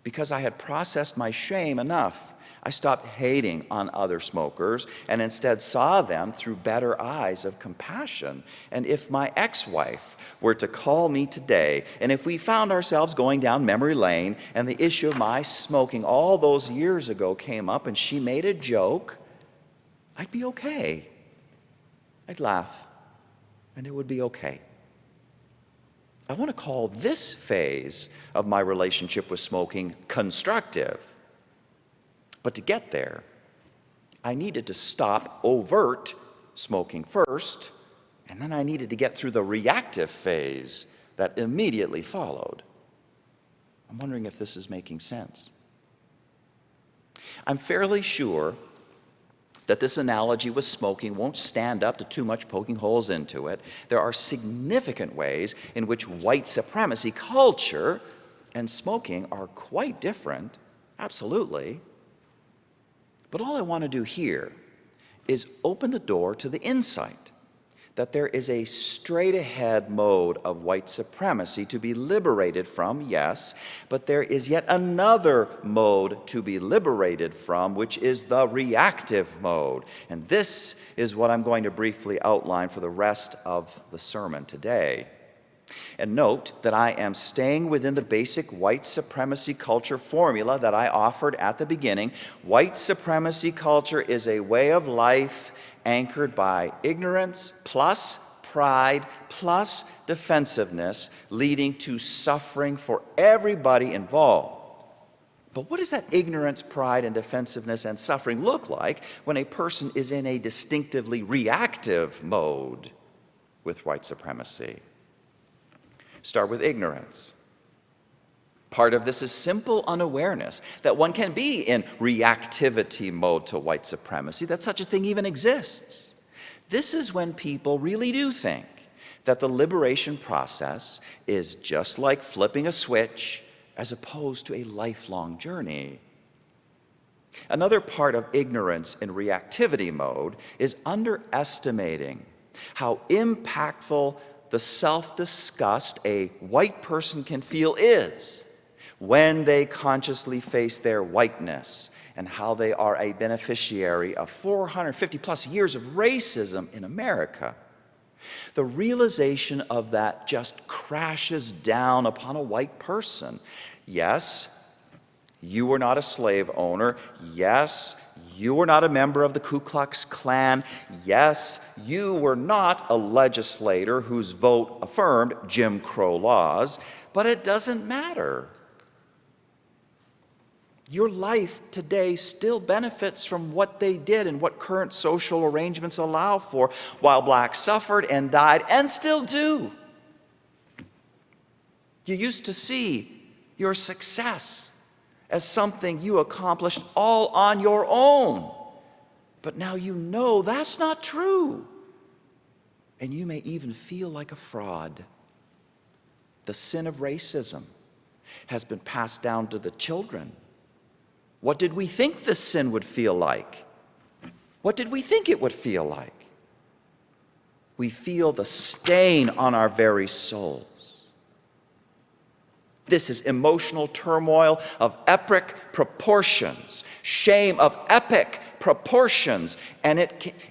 because I had processed my shame enough. I stopped hating on other smokers and instead saw them through better eyes of compassion. And if my ex-wife were to call me today, and if we found ourselves going down memory lane and the issue of my smoking all those years ago came up and she made a joke, I'd be okay. I'd laugh, and it would be okay. I want to call this phase of my relationship with smoking constructive. But to get there, I needed to stop overt smoking first, and then I needed to get through the reactive phase that immediately followed. I'm wondering if this is making sense. I'm fairly sure that this analogy with smoking won't stand up to too much poking holes into it. There are significant ways in which white supremacy culture and smoking are quite different, absolutely. But all I want to do here is open the door to the insight that there is a straight-ahead mode of white supremacy to be liberated from, yes, but there is yet another mode to be liberated from, which is the reactive mode. And this is what I'm going to briefly outline for the rest of the sermon today. And note that I am staying within the basic white supremacy culture formula that I offered at the beginning. White supremacy culture is a way of life anchored by ignorance plus pride plus defensiveness, leading to suffering for everybody involved. But what does that ignorance, pride, and defensiveness and suffering look like when a person is in a distinctively reactive mode with white supremacy? Start with ignorance. Part of this is simple unawareness that one can be in reactivity mode to white supremacy, that such a thing even exists. This is when people really do think that the liberation process is just like flipping a switch as opposed to a lifelong journey. Another part of ignorance in reactivity mode is underestimating how impactful the self-disgust a white person can feel is when they consciously face their whiteness and how they are a beneficiary of 450 plus years of racism in America. The realization of that just crashes down upon a white person. Yes, you were not a slave owner. Yes, you were not a member of the Ku Klux Klan. Yes, you were not a legislator whose vote affirmed Jim Crow laws, but it doesn't matter. Your life today still benefits from what they did and what current social arrangements allow for, while blacks suffered and died and still do. You used to see your success as something you accomplished all on your own. But now you know that's not true. And you may even feel like a fraud. The sin of racism has been passed down to the children. What did we think this sin would feel like? What did we think it would feel like? We feel the stain on our very souls. This is emotional turmoil of epic proportions, shame of epic proportions, and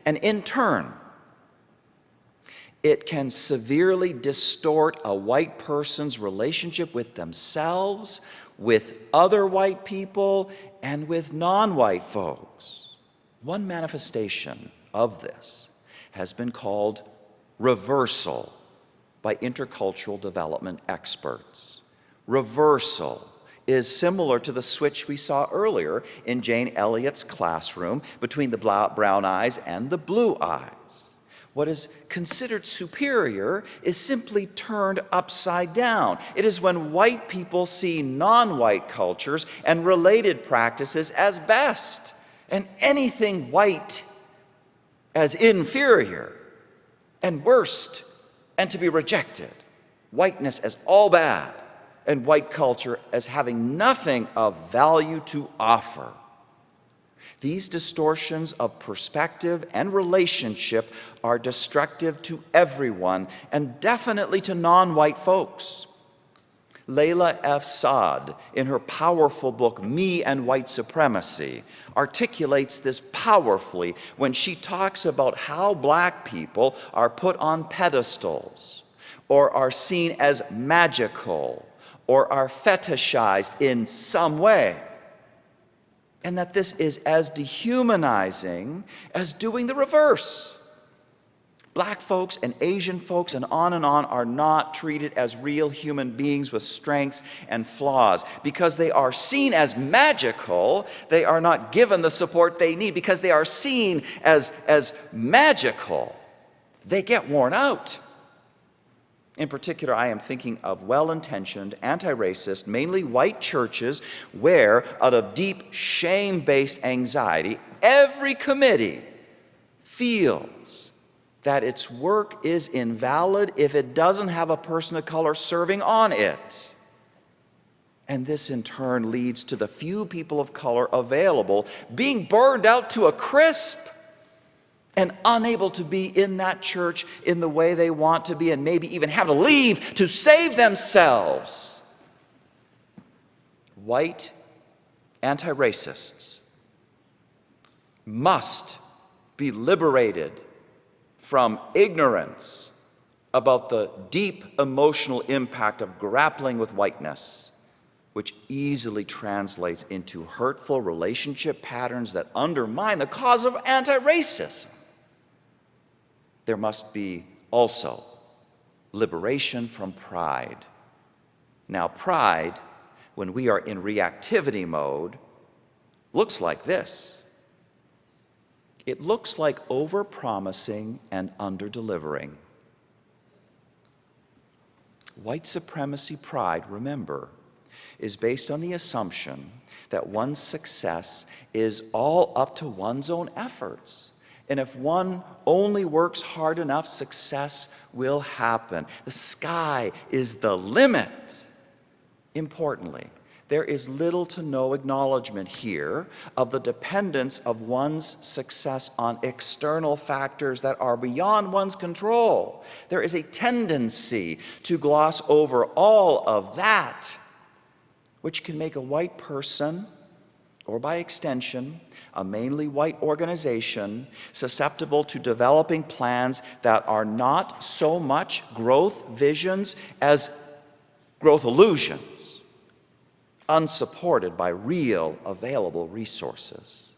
in turn, it can severely distort a white person's relationship with themselves, with other white people, and with non-white folks. One manifestation of this has been called reversal by intercultural development experts. Reversal is similar to the switch we saw earlier in Jane Elliott's classroom between the brown eyes and the blue eyes. What is considered superior is simply turned upside down. It is when white people see non-white cultures and related practices as best, and anything white as inferior and worst and to be rejected. Whiteness as all bad, and white culture as having nothing of value to offer. These distortions of perspective and relationship are destructive to everyone, and definitely to non-white folks. Layla F. Saad, in her powerful book, Me and White Supremacy, articulates this powerfully when she talks about how black people are put on pedestals, or are seen as magical, or are fetishized in some way. And that this is as dehumanizing as doing the reverse. Black folks and Asian folks and on are not treated as real human beings with strengths and flaws. Because they are seen as magical, they are not given the support they need. Because they are seen as magical, they get worn out. In particular, I am thinking of well-intentioned, anti-racist, mainly white churches where, out of deep shame-based anxiety, every committee feels that its work is invalid if it doesn't have a person of color serving on it. And this in turn leads to the few people of color available being burned out to a crisp and unable to be in that church in the way they want to be, and maybe even have to leave to save themselves. White anti-racists must be liberated from ignorance about the deep emotional impact of grappling with whiteness, which easily translates into hurtful relationship patterns that undermine the cause of anti-racism. There must be also liberation from pride. Now, pride, when we are in reactivity mode, looks like this. It looks like over-promising and under-delivering. White supremacy pride, remember, is based on the assumption that one's success is all up to one's own efforts. And if one only works hard enough, success will happen. The sky is the limit. Importantly, there is little to no acknowledgement here of the dependence of one's success on external factors that are beyond one's control. There is a tendency to gloss over all of that, which can make a white person, or by extension, a mainly white organization, susceptible to developing plans that are not so much growth visions as growth illusions, unsupported by real available resources.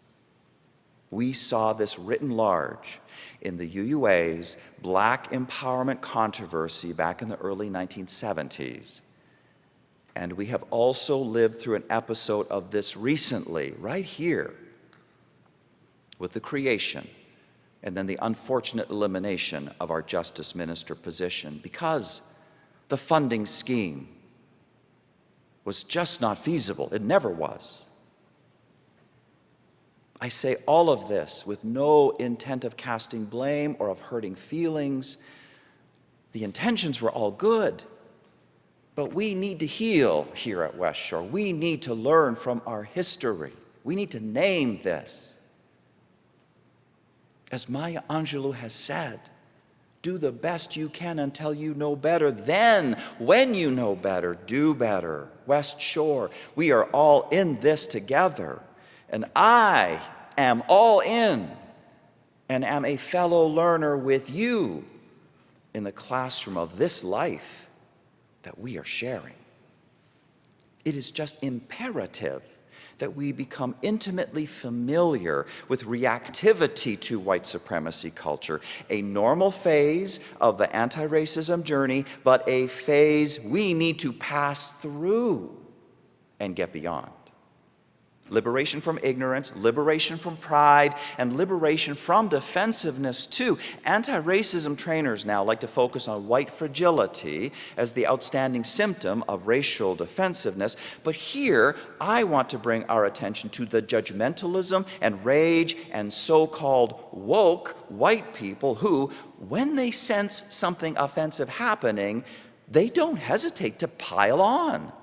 We saw this written large in the UUA's Black empowerment controversy back in the early 1970s. And we have also lived through an episode of this recently, right here, with the creation and then the unfortunate elimination of our justice minister position because the funding scheme was just not feasible. It never was. I say all of this with no intent of casting blame or of hurting feelings. The intentions were all good. But we need to heal here at West Shore. We need to learn from our history. We need to name this. As Maya Angelou has said, do the best you can until you know better. Then, when you know better, do better. West Shore, we are all in this together. And I am all in and am a fellow learner with you in the classroom of this life that we are sharing. It is just imperative that we become intimately familiar with reactivity to white supremacy culture, a normal phase of the anti-racism journey, but a phase we need to pass through and get beyond. Liberation from ignorance, liberation from pride, and liberation from defensiveness too. Anti-racism trainers now like to focus on white fragility as the outstanding symptom of racial defensiveness. But here, I want to bring our attention to the judgmentalism and rage and so-called woke white people who, when they sense something offensive happening, they don't hesitate to pile on.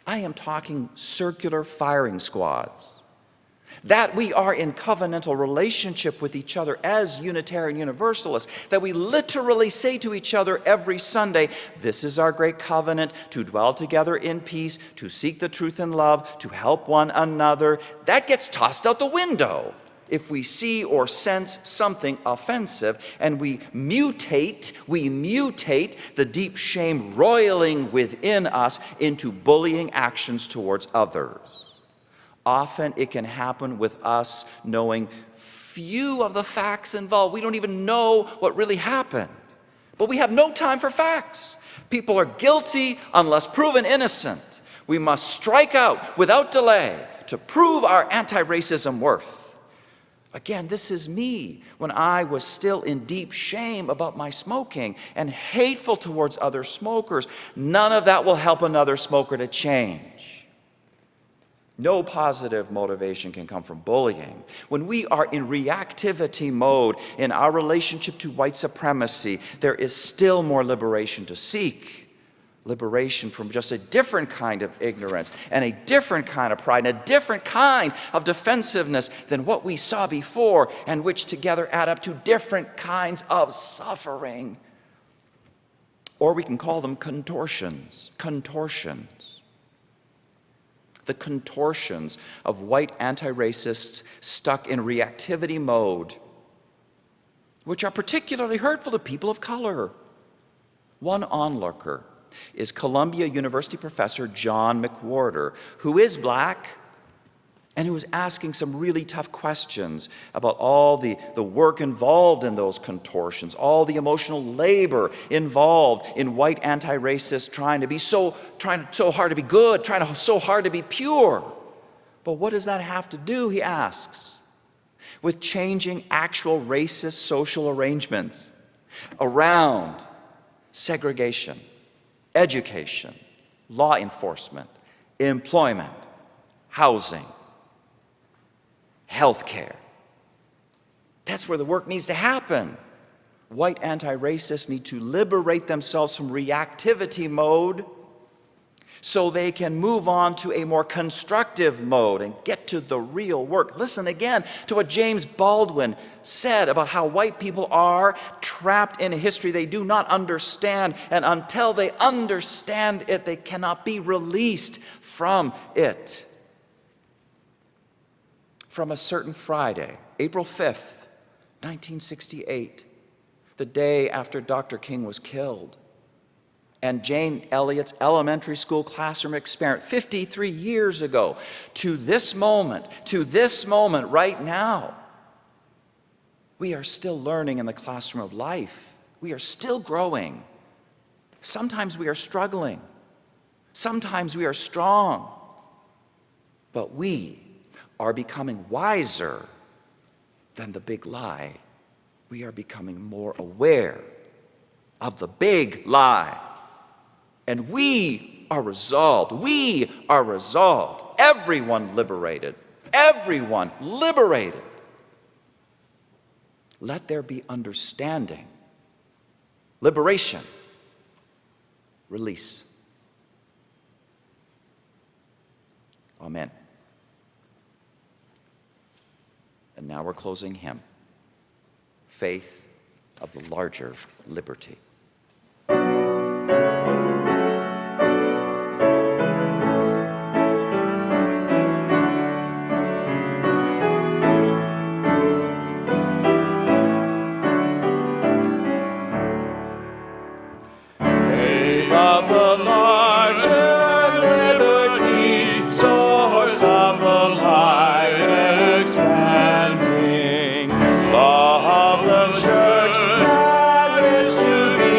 I am talking circular firing squads. that we are in covenantal relationship with each other as Unitarian Universalists, that we literally say to each other every Sunday, this is our great covenant, to dwell together in peace, to seek the truth in love, to help one another. That gets tossed out the window if we see or sense something offensive, and we mutate the deep shame roiling within us into bullying actions towards others. Often it can happen with us knowing few of the facts involved. We don't even know what really happened. But we have no time for facts. People are guilty unless proven innocent. We must strike out without delay to prove our anti-racism worth. Again, this is me when I was still in deep shame about my smoking and hateful towards other smokers. None of that will help another smoker to change. No positive motivation can come from bullying. When we are in reactivity mode in our relationship to white supremacy, there is still more liberation to seek. Liberation from just a different kind of ignorance and a different kind of pride and a different kind of defensiveness than what we saw before, and which together add up to different kinds of suffering. Or we can call them contortions. The contortions of white anti-racists stuck in reactivity mode, which are particularly hurtful to people of color. One onlooker is Columbia University professor John McWhorter, who is black and who is asking some really tough questions about all the work involved in those contortions, all the emotional labor involved in white anti-racists trying so hard to be good, so hard to be pure. But what does that have to do, he asks, with changing actual racist social arrangements around segregation, education, law enforcement, employment, housing, healthcare? That's where the work needs to happen. White anti-racists need to liberate themselves from reactivity mode so they can move on to a more constructive mode and get to the real work. Listen again to what James Baldwin said about how white people are trapped in a history they do not understand, and until they understand it, they cannot be released from it. From a certain Friday, April 5th, 1968, the day after Dr. King was killed, and Jane Elliott's elementary school classroom experiment 53 years ago, to this moment right now, we are still learning in the classroom of life. We are still growing. Sometimes we are struggling. Sometimes we are strong. But we are becoming wiser than the big lie. We are becoming more aware of the big lie. And we are resolved. Everyone liberated. Let there be understanding, liberation, release. Amen. And now we're closing hymn, Faith of the Larger Liberty. Of the larger liberty, source of the life expanding, law of the church that is to be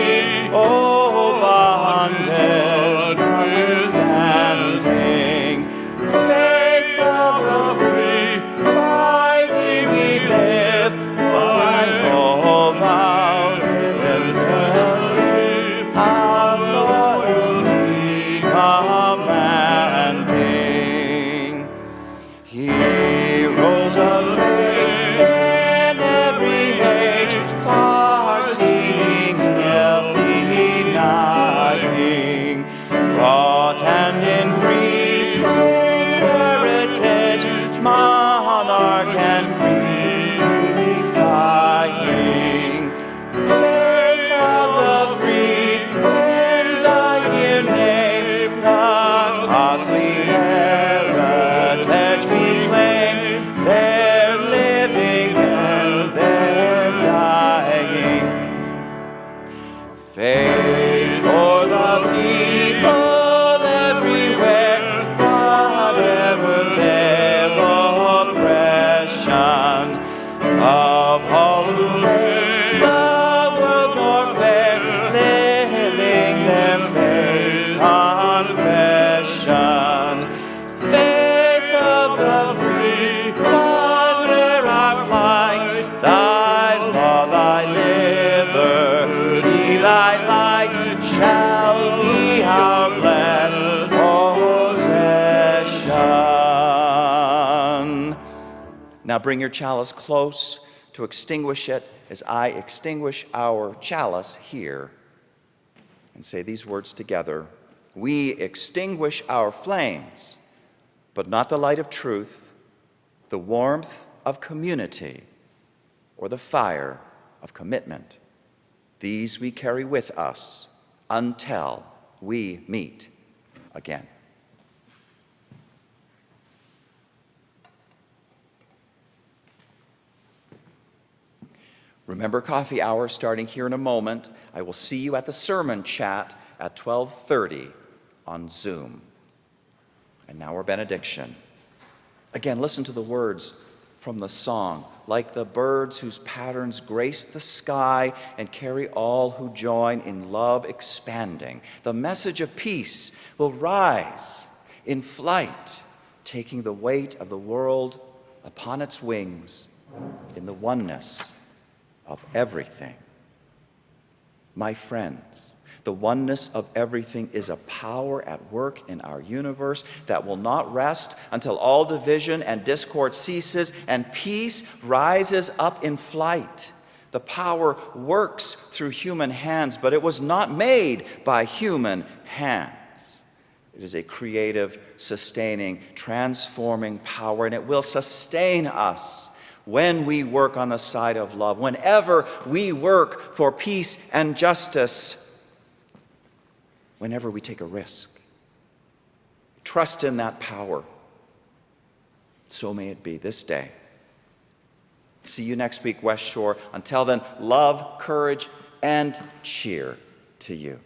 Now bring your chalice close to extinguish it as I extinguish our chalice here. And say these words together. We extinguish our flames, but not the light of truth, the warmth of community, or the fire of commitment. These we carry with us until we meet again. Remember coffee hour starting here in a moment. I will see you at the sermon chat at 12:30 on Zoom. And now our benediction. Again, listen to the words from the song. Like the birds whose patterns grace the sky and carry all who join in love expanding, the message of peace will rise in flight, taking the weight of the world upon its wings in the oneness of everything. My friends, the oneness of everything is a power at work in our universe that will not rest until all division and discord ceases and peace rises up in flight. The power works through human hands, but it was not made by human hands. It is a creative, sustaining, transforming power, and it will sustain us when we work on the side of love, whenever we work for peace and justice, whenever we take a risk. Trust in that power. So may it be this day. See you next week, West Shore. Until then, love, courage, and cheer to you.